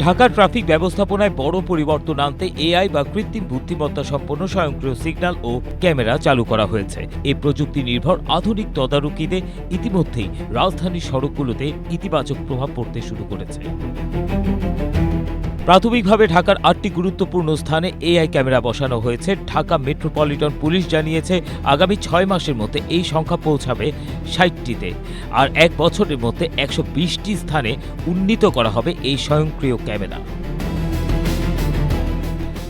ঢাকার ট্রাফিক ব্যবস্থাপনায় বড় পরিবর্তন আনতে এআই বা কৃত্রিম বুদ্ধিমত্তা সম্পন্ন স্বয়ংক্রিয় সিগন্যাল ও ক্যামেরা চালু করা হয়েছে। এই প্রযুক্তি নির্ভর আধুনিক তদারকিতে ইতিমধ্যেই রাজধানীর সড়কগুলোতে ইতিবাচক প্রভাব পড়তে শুরু করেছে। প্রাথমিকভাবে ঢাকার ৮টি গুরুত্বপূর্ণ স্থানে এআই ক্যামেরা বসানো হয়েছে। ঢাকা মেট্রোপলিটন পুলিশ জানিয়েছে আগামী ৬ মাসের মধ্যে এই সংখ্যা পৌঁছাবে ৬০টিতে। আর ১ বছরের মধ্যে ১২০টি স্থানে উন্নীত করা হবে এই স্বয়ংক্রিয় ক্যামেরা।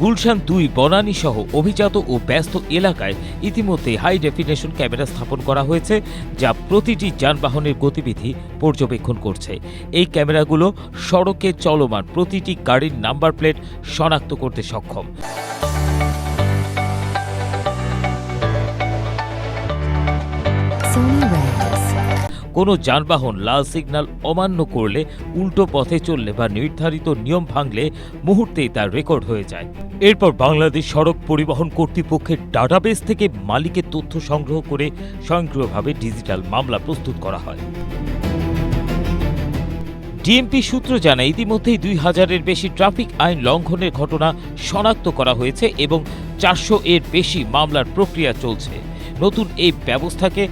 গুলশান ২ বনানী সহ অভিজাত ও ব্যস্ত এলাকায় ইতিমধ্যে হাই ডেফিনেশন ক্যামেরা স্থাপন করা হয়েছে, যা প্রতিটি যানবাহনের গতিবিধি পর্যবেক্ষণ করছে। এই ক্যামেরাগুলো সড়কে চলমান প্রতিটি গাড়ির নাম্বার প্লেট শনাক্ত করতে সক্ষম। কোনো যানবাহন লাল সিগন্যাল অমান্য করলে, উল্টো পথে চললে বা নির্ধারিত নিয়ম ভাঙলে মুহূর্তেই তার রেকর্ড হয়ে যায়। এরপর বাংলাদেশ সড়ক পরিবহন কর্তৃপক্ষের ডাটাবেস থেকে মালিকের তথ্য সংগ্রহ করে স্বয়ংক্রিয়ভাবে ডিজিটাল মামলা প্রস্তুত করা হয়। ডিএমপি সূত্র জানায় ইতিমধ্যেই ২,০০০-এর বেশি ট্রাফিক আইন লঙ্ঘনের ঘটনা শনাক্ত করা হয়েছে এবং ৪০০-এর বেশি মামলার প্রক্রিয়া চলছে। নতুন এই ব্যবস্থাকে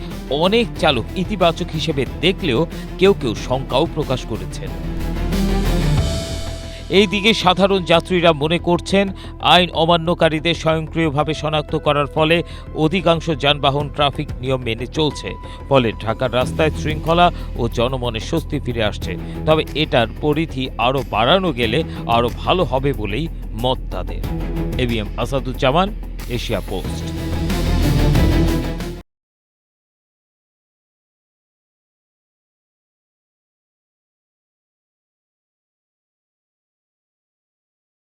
অনেক চালক ইতিবাচক হিসেবে দেখলেও কেউ শঙ্কাও প্রকাশ করেছেন। এই দিকে সাধারণ যাত্রীরা মনে করছেন আইন অমান্যকারীদের স্বয়ংক্রিয়ভাবে শনাক্ত করার ফলে অধিকাংশ যানবাহন ট্রাফিক নিয়ম মেনে চলছে। ফলে ঢাকার রাস্তায় শৃঙ্খলা ও জনমনের স্বস্তি ফিরে আসছে। তবে এটার পরিধি আরও বাড়ানো গেলে আরও ভালো হবে বলেই মত তাদের। ABM Asaduzzaman, Asia post.